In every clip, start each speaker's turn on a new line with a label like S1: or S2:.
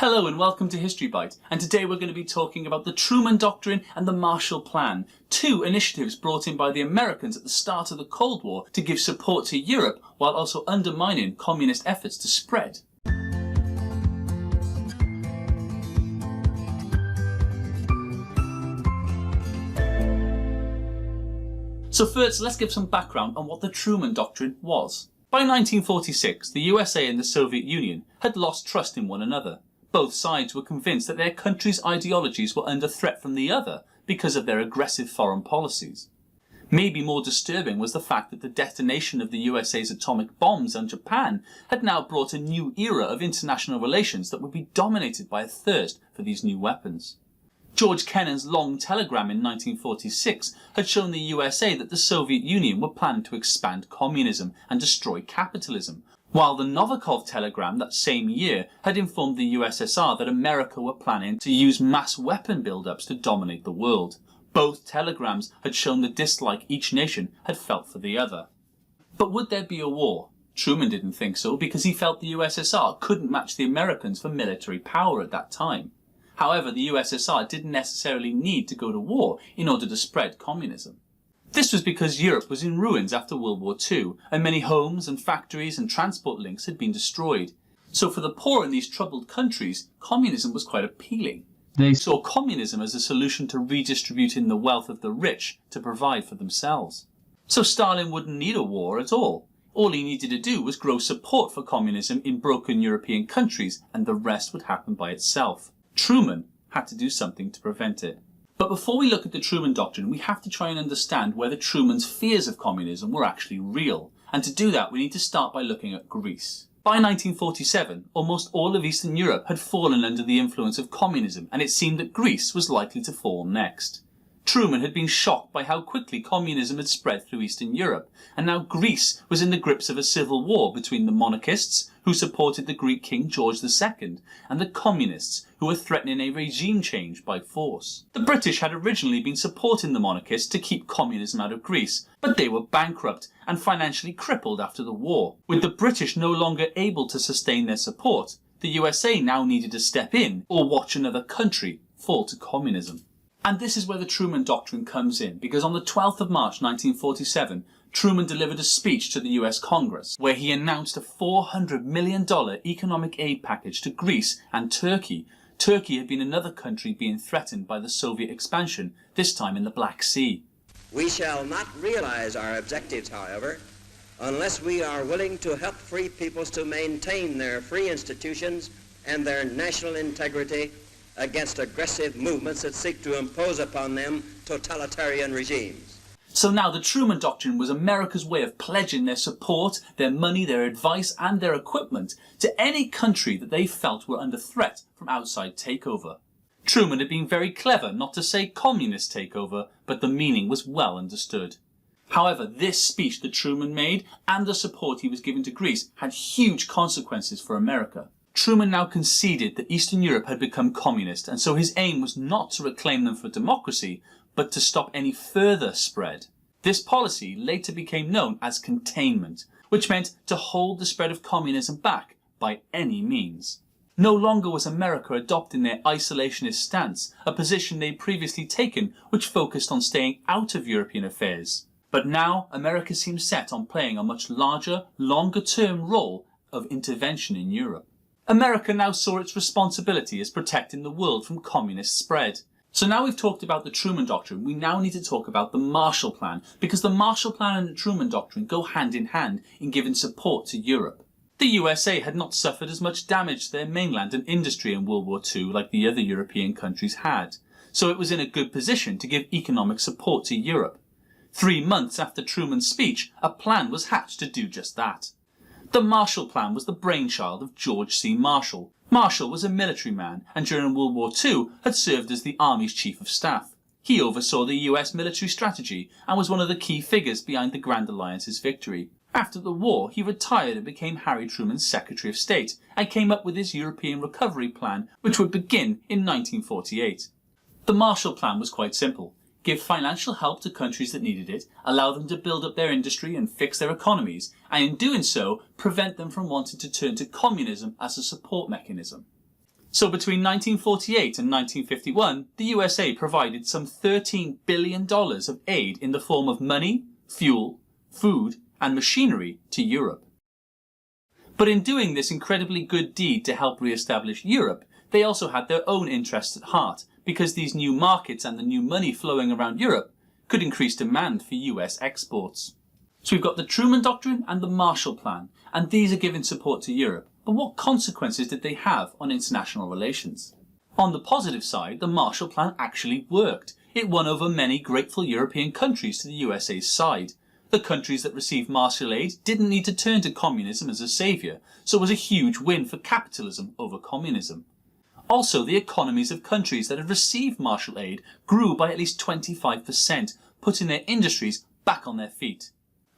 S1: Hello and welcome to History Bites, and today we're going to be talking about the Truman Doctrine and the Marshall Plan, two initiatives brought in by the Americans at the start of the Cold War to give support to Europe while also undermining communist efforts to spread. So first, let's give some background on what the Truman Doctrine was. By 1946, the USA and the Soviet Union had lost trust in one another. Both sides were convinced that their country's ideologies were under threat from the other because of their aggressive foreign policies. Maybe more disturbing was the fact that the detonation of the USA's atomic bombs on Japan had now brought a new era of international relations that would be dominated by a thirst for these new weapons. George Kennan's long telegram in 1946 had shown the USA that the Soviet Union were planning to expand communism and destroy capitalism, while the Novikov telegram that same year had informed the USSR that America were planning to use mass weapon build-ups to dominate the world. Both telegrams had shown the dislike each nation had felt for the other. But would there be a war? Truman didn't think so because he felt the USSR couldn't match the Americans for military power at that time. However, the USSR didn't necessarily need to go to war in order to spread communism. This was because Europe was in ruins after World War II, and many homes and factories and transport links had been destroyed. So for the poor in these troubled countries, communism was quite appealing. They saw communism as a solution to redistributing the wealth of the rich to provide for themselves. So Stalin wouldn't need a war at all. All he needed to do was grow support for communism in broken European countries, and the rest would happen by itself. Truman had to do something to prevent it. But before we look at the Truman Doctrine, we have to try and understand whether Truman's fears of communism were actually real. And to do that, we need to start by looking at Greece. By 1947, almost all of Eastern Europe had fallen under the influence of communism, and it seemed that Greece was likely to fall next. Truman had been shocked by how quickly communism had spread through Eastern Europe, and now Greece was in the grips of a civil war between the monarchists, who supported the Greek king George II, and the communists, who were threatening a regime change by force. The British had originally been supporting the monarchists to keep communism out of Greece, but they were bankrupt and financially crippled after the war. With the British no longer able to sustain their support, the USA now needed to step in or watch another country fall to communism. And this is where the Truman Doctrine comes in, because on the 12th of March 1947, Truman delivered a speech to the US Congress, where he announced a $400 million economic aid package to Greece and Turkey. Turkey had been another country being threatened by the Soviet expansion, this time in the Black Sea.
S2: We shall not realize our objectives, however, unless we are willing to help free peoples to maintain their free institutions and their national integrity against aggressive movements that seek to impose upon them totalitarian regimes.
S1: So now the Truman Doctrine was America's way of pledging their support, their money, their advice and their equipment to any country that they felt were under threat from outside takeover. Truman had been very clever not to say communist takeover, but the meaning was well understood. However, this speech that Truman made and the support he was giving to Greece had huge consequences for America. Truman now conceded that Eastern Europe had become communist, and so his aim was not to reclaim them for democracy, but to stop any further spread. This policy later became known as containment, which meant to hold the spread of communism back by any means. No longer was America adopting their isolationist stance, a position they'd previously taken which focused on staying out of European affairs. But now America seemed set on playing a much larger, longer-term role of intervention in Europe. America now saw its responsibility as protecting the world from communist spread. So now we've talked about the Truman Doctrine, we now need to talk about the Marshall Plan, because the Marshall Plan and the Truman Doctrine go hand in hand in giving support to Europe. The USA had not suffered as much damage to their mainland and industry in World War II like the other European countries had, so it was in a good position to give economic support to Europe. 3 months after Truman's speech, a plan was hatched to do just that. The Marshall Plan was the brainchild of George C. Marshall. Marshall was a military man and during World War II had served as the Army's Chief of Staff. He oversaw the US military strategy and was one of the key figures behind the Grand Alliance's victory. After the war, he retired and became Harry Truman's Secretary of State and came up with his European Recovery Plan, which would begin in 1948. The Marshall Plan was quite simple. Give financial help to countries that needed it, allow them to build up their industry and fix their economies, and in doing so, prevent them from wanting to turn to communism as a support mechanism. So between 1948 and 1951, the USA provided some $13 billion of aid in the form of money, fuel, food and machinery to Europe. But in doing this incredibly good deed to help re-establish Europe, they also had their own interests at heart, because these new markets and the new money flowing around Europe could increase demand for US exports. So we've got the Truman Doctrine and the Marshall Plan, and these are giving support to Europe. But what consequences did they have on international relations? On the positive side, the Marshall Plan actually worked. It won over many grateful European countries to the USA's side. The countries that received Marshall aid didn't need to turn to communism as a saviour, so it was a huge win for capitalism over communism. Also, the economies of countries that had received Marshall aid grew by at least 25%, putting their industries back on their feet.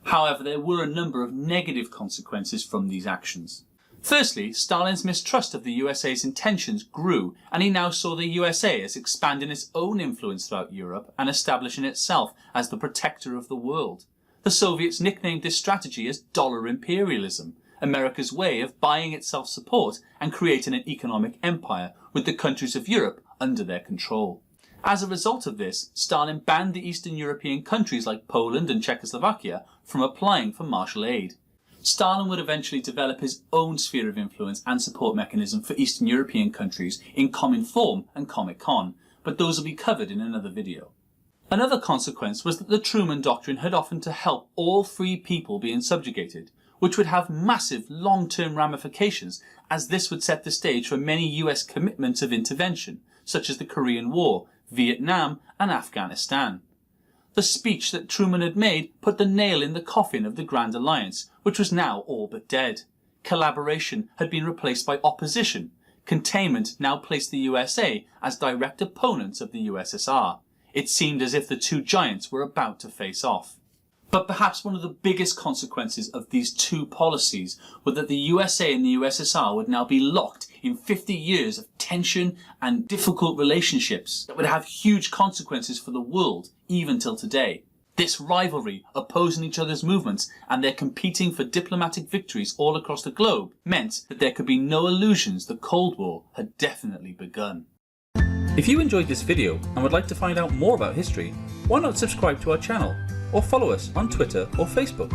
S1: However, there were a number of negative consequences from these actions. Firstly, Stalin's mistrust of the USA's intentions grew, and he now saw the USA as expanding its own influence throughout Europe and establishing itself as the protector of the world. The Soviets nicknamed this strategy as dollar imperialism, America's way of buying itself support and creating an economic empire with the countries of Europe under their control. As a result of this, Stalin banned the Eastern European countries like Poland and Czechoslovakia from applying for Marshall aid. Stalin would eventually develop his own sphere of influence and support mechanism for Eastern European countries in Cominform and Comecon, but those will be covered in another video. Another consequence was that the Truman Doctrine had offered to help all free people being subjugated, which would have massive long-term ramifications, as this would set the stage for many US commitments of intervention, such as the Korean War, Vietnam and Afghanistan. The speech that Truman had made put the nail in the coffin of the Grand Alliance, which was now all but dead. Collaboration had been replaced by opposition. Containment now placed the USA as direct opponents of the USSR. It seemed as if the two giants were about to face off. But perhaps one of the biggest consequences of these two policies was that the USA and the USSR would now be locked in 50 years of tension and difficult relationships that would have huge consequences for the world even till today. This rivalry, opposing each other's movements and their competing for diplomatic victories all across the globe, meant that there could be no illusions the Cold War had definitely begun. If you enjoyed this video and would like to find out more about history, why not subscribe to our channel or follow us on Twitter or Facebook?